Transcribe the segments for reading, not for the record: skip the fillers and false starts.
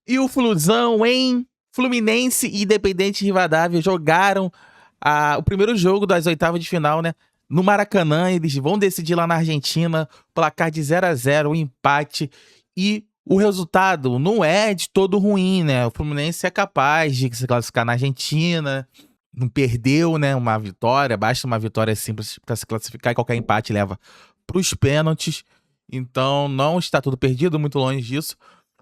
E o Flusão, hein? Fluminense e Independente Rivadavia jogaram o primeiro jogo das oitavas de final, né? No Maracanã, eles vão decidir lá na Argentina, placar de 0-0, um empate. E o resultado não é de todo ruim, né? O Fluminense é capaz de se classificar na Argentina, não perdeu, né? Uma vitória, basta uma vitória simples para se classificar e qualquer empate leva para os pênaltis. Então não está tudo perdido, muito longe disso.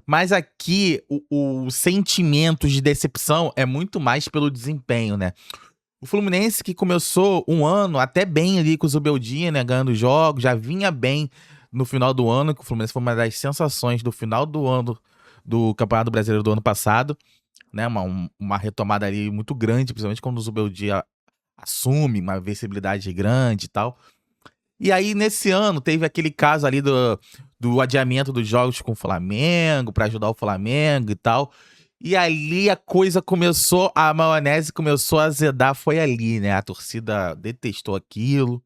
Mas aqui o sentimento de decepção é muito mais pelo desempenho, né? O Fluminense que começou um ano até bem ali com o Zubeldia, né? Ganhando jogos, já vinha bem no final do ano, que o Fluminense foi uma das sensações do final do ano do Campeonato Brasileiro do ano passado, né? Uma retomada ali muito grande, principalmente quando o Zubeldia assume uma visibilidade grande e tal. E aí, nesse ano, teve aquele caso ali do adiamento dos jogos com o Flamengo, pra ajudar o Flamengo e tal. E ali a coisa começou, a maionese começou a azedar, foi ali, né? A torcida detestou aquilo.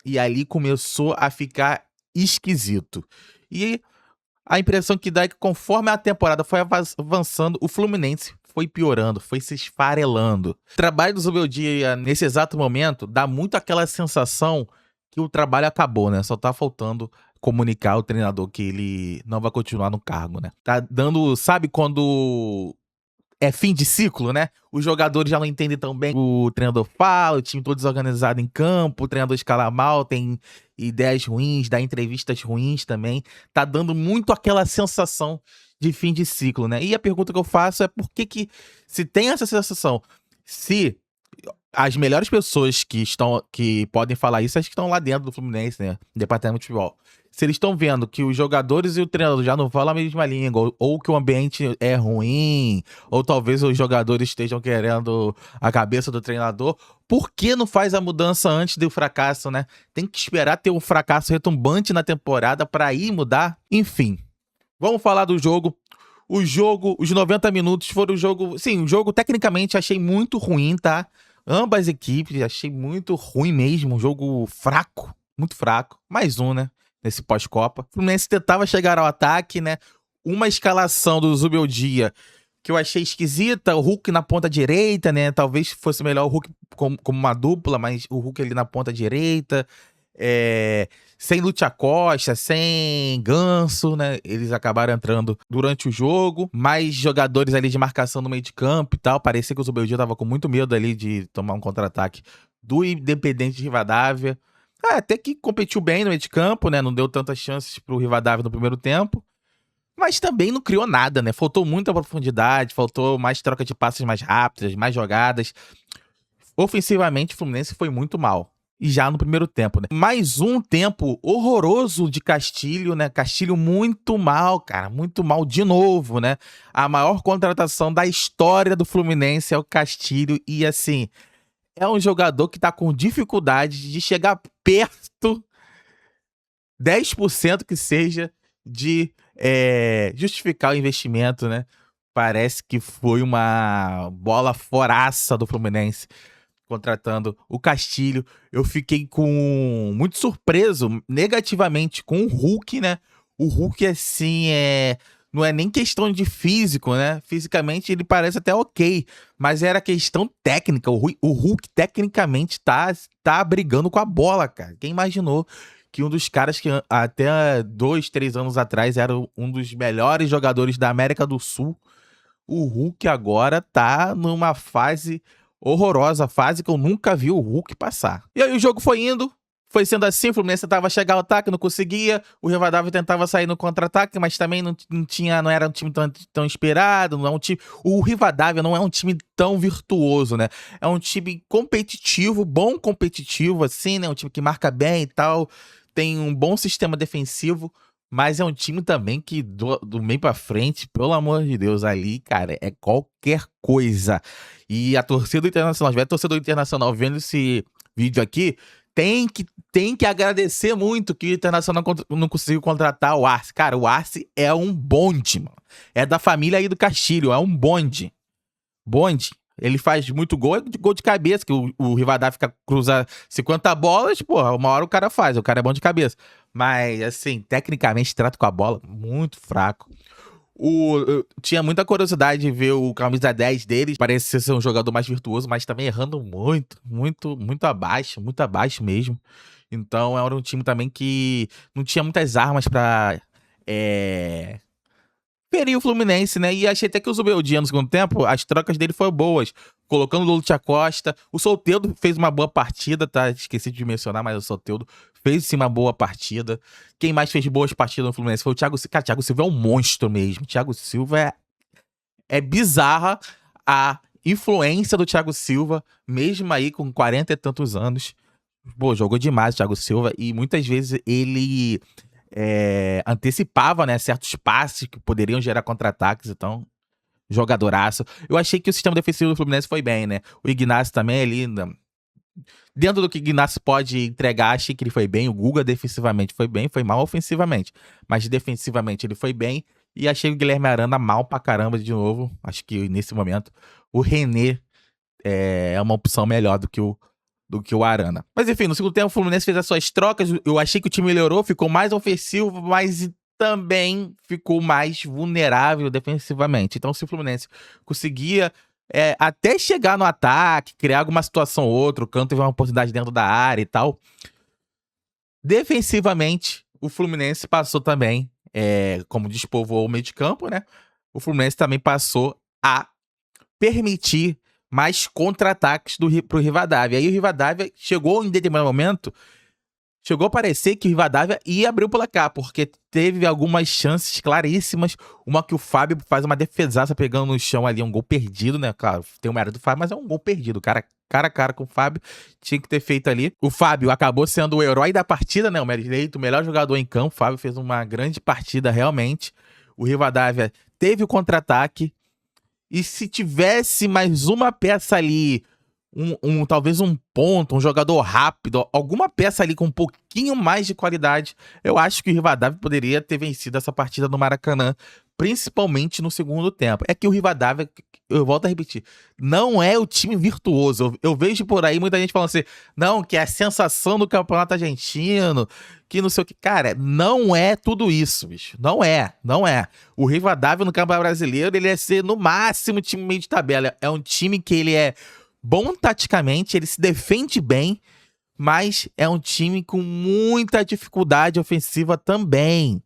E ali começou a ficar esquisito. E a impressão que dá é que conforme a temporada foi avançando, o Fluminense foi piorando, foi se esfarelando. O trabalho do Zubeldia nesse exato momento dá muito aquela sensação que o trabalho acabou, né? Só tá faltando comunicar ao treinador que ele não vai continuar no cargo, né? Tá dando, sabe quando é fim de ciclo, né? Os jogadores já não entendem tão bem o treinador fala, o time todo desorganizado em campo, o treinador escala mal, tem ideias ruins, dá entrevistas ruins também. Tá dando muito aquela sensação de fim de ciclo, né? E a pergunta que eu faço é por que se tem essa sensação, se as melhores pessoas que podem falar isso, as que estão lá dentro do Fluminense, né? No departamento de futebol. Se eles estão vendo que os jogadores e o treinador já não falam a mesma língua, ou que o ambiente é ruim, ou talvez os jogadores estejam querendo a cabeça do treinador, por que não faz a mudança antes do fracasso, né? Tem que esperar ter um fracasso retumbante na temporada para ir mudar? Enfim, vamos falar do jogo. O jogo, os 90 minutos foram o jogo. Sim, o jogo tecnicamente achei muito ruim, tá? Ambas equipes, achei muito ruim mesmo. Um jogo fraco, muito fraco. Mais um, né? Nesse pós-Copa. O Fluminense tentava chegar ao ataque, né? Uma escalação do Zubeldia que eu achei esquisita. O Hulk na ponta direita, né? Talvez fosse melhor o Hulk como uma dupla, mas o Hulk ali na ponta direita. Sem Lúcio Costa, sem Ganso, né? Eles acabaram entrando durante o jogo. Mais jogadores ali de marcação no meio de campo e tal. Parecia que o Zubeldia tava com muito medo ali de tomar um contra-ataque do Independente de Rivadavia. Até que competiu bem no meio de campo, né? Não deu tantas chances pro Rivadavia no primeiro tempo. Mas também não criou nada, né? Faltou muita profundidade, faltou mais troca de passes mais rápidas, mais jogadas. Ofensivamente, o Fluminense foi muito mal. E já no primeiro tempo, né? Mais um tempo horroroso de Castilho, né? Castilho muito mal, cara. Muito mal de novo, né? A maior contratação da história do Fluminense é o Castilho. E, assim, é um jogador que tá com dificuldade de chegar perto, 10% que seja, de justificar o investimento, né? Parece que foi uma bola foraça do Fluminense contratando o Castilho. Eu fiquei muito surpreso negativamente com o Hulk, né? O Hulk, assim, não é nem questão de físico, né? Fisicamente ele parece até ok, mas era questão técnica. O Hulk tecnicamente tá brigando com a bola, cara. Quem imaginou que um dos caras que até 2, 3 anos atrás era um dos melhores jogadores da América do Sul, o Hulk agora tá numa fase horrorosa, fase que eu nunca vi o Hulk passar. E aí o jogo foi indo, foi sendo assim, o Fluminense tentava chegar ao ataque, não conseguia, o Rivadavia tentava sair no contra-ataque, mas também não era um time tão inspirado, não é um time, o Rivadavia não é um time tão virtuoso, né? É um time competitivo, bom competitivo, assim, né? Um time que marca bem e tal, tem um bom sistema defensivo, mas é um time também que do meio pra frente, pelo amor de Deus, ali, cara, é qualquer coisa. E a torcida do Internacional, se tiver torcedor internacional vendo esse vídeo aqui, tem que agradecer muito que o Internacional não conseguiu contratar o Arce. Cara, o Arce é um bonde, mano. É da família aí do Castilho, é um bonde. Bonde. Ele faz muito gol, gol de cabeça, que o Rivadavia fica cruzar 50 bolas, porra, uma hora o cara faz, o cara é bom de cabeça. Mas, assim, tecnicamente, trata com a bola muito fraco. Eu tinha muita curiosidade de ver o camisa 10 deles. Parecia ser um jogador mais virtuoso, mas também errando muito abaixo mesmo. Então era um time também que não tinha muitas armas pra ferir o Fluminense, né? E achei até que o Zubeldia no segundo tempo, as trocas dele foram boas. Colocando o Lúcio Acosta. O Soteldo fez uma boa partida, tá? Esqueci de mencionar, mas o Soteldo fez sim uma boa partida. Quem mais fez boas partidas no Fluminense foi o Thiago Silva. Cara, o Thiago Silva é um monstro mesmo. O Thiago Silva é bizarra a influência do Thiago Silva, mesmo aí com 40 e tantos anos. Pô, jogou demais o Thiago Silva e muitas vezes ele antecipava, né, certos passes que poderiam gerar contra-ataques, então, jogadoraço. Eu achei que o sistema defensivo do Fluminense foi bem, né? O Ignacio também ali, dentro do que o Ignacio pode entregar, achei que ele foi bem. O Guga defensivamente foi bem, foi mal ofensivamente, mas defensivamente ele foi bem. E achei o Guilherme Arana mal pra caramba de novo. Acho que nesse momento o René é uma opção melhor do que o Arana. Mas enfim, no segundo tempo o Fluminense fez as suas trocas. Eu achei que o time melhorou, ficou mais ofensivo, mas também ficou mais vulnerável defensivamente. Então, se o Fluminense conseguia até chegar no ataque, criar alguma situação ou outra, o Cano teve uma oportunidade dentro da área e tal, defensivamente o Fluminense passou também, como despovoou o meio de campo, né? O Fluminense também passou a permitir mais contra-ataques pro Rivadavia. Aí o Rivadavia chegou em determinado momento, chegou a parecer que o Rivadavia ia abrir o placar, porque teve algumas chances claríssimas. Uma que o Fábio faz uma defesaça pegando no chão ali, um gol perdido, né? Claro, tem o mérito do Fábio, mas é um gol perdido. Cara a cara com o Fábio, tinha que ter feito ali. O Fábio acabou sendo o herói da partida, né? O melhor jogador em campo. O Fábio fez uma grande partida, realmente. O Rivadavia teve o contra-ataque. E se tivesse mais uma peça ali, talvez um ponto, um jogador rápido, alguma peça ali com um pouquinho mais de qualidade, eu acho que o Rivadavia poderia ter vencido essa partida no Maracanã, principalmente no segundo tempo. É que o Rivadavia, eu volto a repetir, não é o time virtuoso. Eu vejo por aí muita gente falando assim, não, que é a sensação do campeonato argentino, que não sei o que. Cara, não é tudo isso, bicho. Não é. O Rivadavia no Campeonato Brasileiro, ele é ser no máximo time meio de tabela. É um time que ele é bom taticamente, ele se defende bem, mas é um time com muita dificuldade ofensiva também.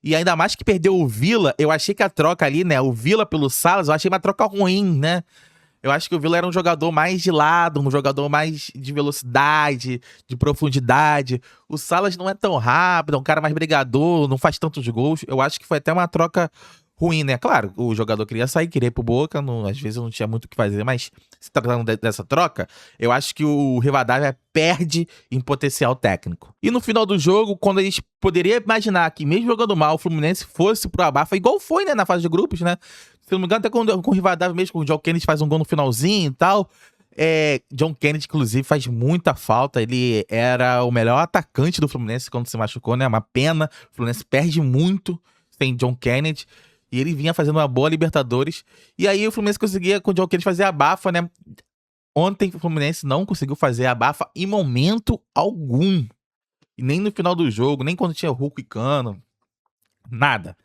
E ainda mais que perdeu o Vila, eu achei que a troca ali, né, o Vila pelo Salas, eu achei uma troca ruim, né? Eu acho que o Vila era um jogador mais de lado, um jogador mais de velocidade, de profundidade. O Salas não é tão rápido, é um cara mais brigador, não faz tantos gols. Eu acho que foi até uma troca ruim, né? Claro, o jogador queria sair, queria ir pro Boca, às vezes não tinha muito o que fazer, mas se tratando dessa troca, eu acho que o Rivadavia perde em potencial técnico. E no final do jogo, quando a gente poderia imaginar que mesmo jogando mal, o Fluminense fosse pro abafa, igual foi, né, na fase de grupos, né? Se não me engano, até com o Rivadavia mesmo, com o John Kennedy faz um gol no finalzinho e tal. John Kennedy, inclusive, faz muita falta. Ele era o melhor atacante do Fluminense quando se machucou, né? Uma pena. O Fluminense perde muito sem John Kennedy. E ele vinha fazendo uma boa Libertadores. E aí o Fluminense conseguia com o John Kennedy fazer a bafa, né? Ontem o Fluminense não conseguiu fazer a bafa em momento algum. E nem no final do jogo, nem quando tinha Hulk e Cano. Nada.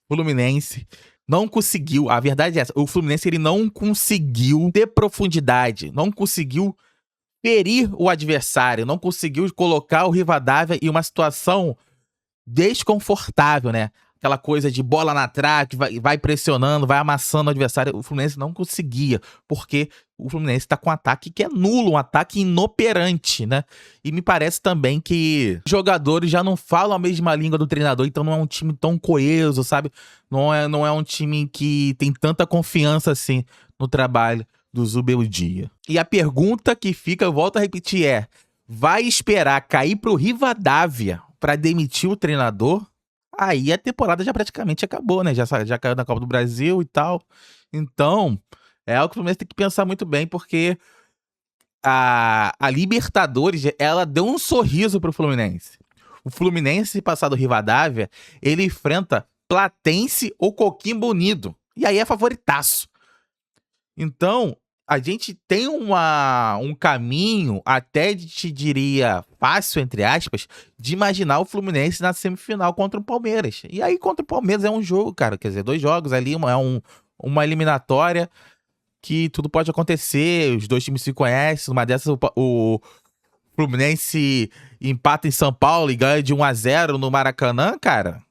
O Fluminense não conseguiu, a verdade é essa, o Fluminense ele não conseguiu ter profundidade, não conseguiu ferir o adversário, não conseguiu colocar o Rivadavia em uma situação desconfortável, né? Aquela coisa de bola na trave, vai pressionando, vai amassando o adversário. O Fluminense não conseguia, porque o Fluminense tá com um ataque que é nulo, um ataque inoperante, né? E me parece também que os jogadores já não falam a mesma língua do treinador, então não é um time tão coeso, sabe? Não é um time que tem tanta confiança assim no trabalho do Zubeldia. E a pergunta que fica, eu volto a repetir, vai esperar cair pro Rivadavia pra demitir o treinador? Aí a temporada já praticamente acabou, né? Já caiu na Copa do Brasil e tal. Então, é algo que o Fluminense tem que pensar muito bem, porque a Libertadores, ela deu um sorriso pro Fluminense. O Fluminense, passar do Rivadavia, ele enfrenta Platense ou Coquimbo Unido. E aí é favoritaço. Então, a gente tem um caminho, até te diria fácil, entre aspas, de imaginar o Fluminense na semifinal contra o Palmeiras. E aí, contra o Palmeiras é um jogo, cara. Quer dizer, 2 jogos ali, uma eliminatória que tudo pode acontecer. Os dois times se conhecem. Numa dessas, o Fluminense empata em São Paulo e ganha de 1-0 no Maracanã, cara.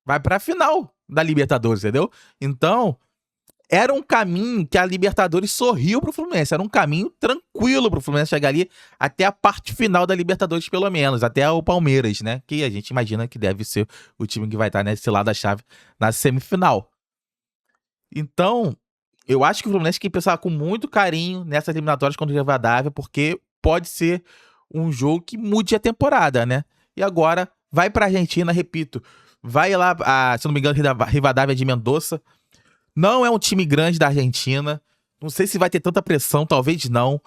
Vai pra final da Libertadores, entendeu? Então, era um caminho que a Libertadores sorriu pro Fluminense. Era um caminho tranquilo pro Fluminense chegar ali até a parte final da Libertadores, pelo menos. Até o Palmeiras, né? Que a gente imagina que deve ser o time que vai estar nesse lado da chave na semifinal. Então, eu acho que o Fluminense tem que pensar com muito carinho nessas eliminatórias contra o Rivadavia, porque pode ser um jogo que mude a temporada, né? E agora, vai pra Argentina, repito. Vai lá, se não me engano, Rivadavia de Mendoza. Não é um time grande da Argentina. Não sei se vai ter tanta pressão, talvez não.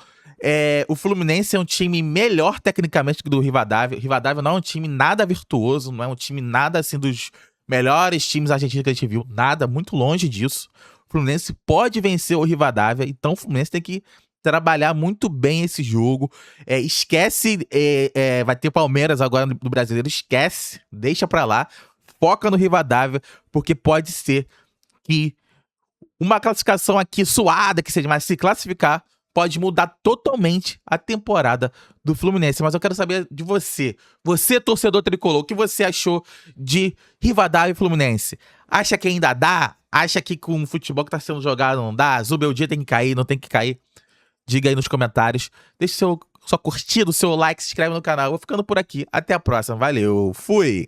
O Fluminense é um time melhor tecnicamente que o do Rivadavia. O Rivadavia não é um time nada virtuoso, não é um time nada assim dos melhores times argentinos que a gente viu. Nada, muito longe disso. O Fluminense pode vencer o Rivadavia, então o Fluminense tem que trabalhar muito bem esse jogo. Esquece, vai ter Palmeiras agora no Brasileiro, esquece, deixa pra lá. Foca no Rivadavia, porque pode ser que uma classificação aqui suada, que seja, mas se classificar, pode mudar totalmente a temporada do Fluminense. Mas eu quero saber de você. Você, torcedor tricolor, o que você achou de Rivadavia e Fluminense? Acha que ainda dá? Acha que com o futebol que tá sendo jogado não dá? Zubeldia tem que cair, não tem que cair? Diga aí nos comentários. Deixe sua curtida, seu like, se inscreve no canal. Eu vou ficando por aqui. Até a próxima. Valeu. Fui!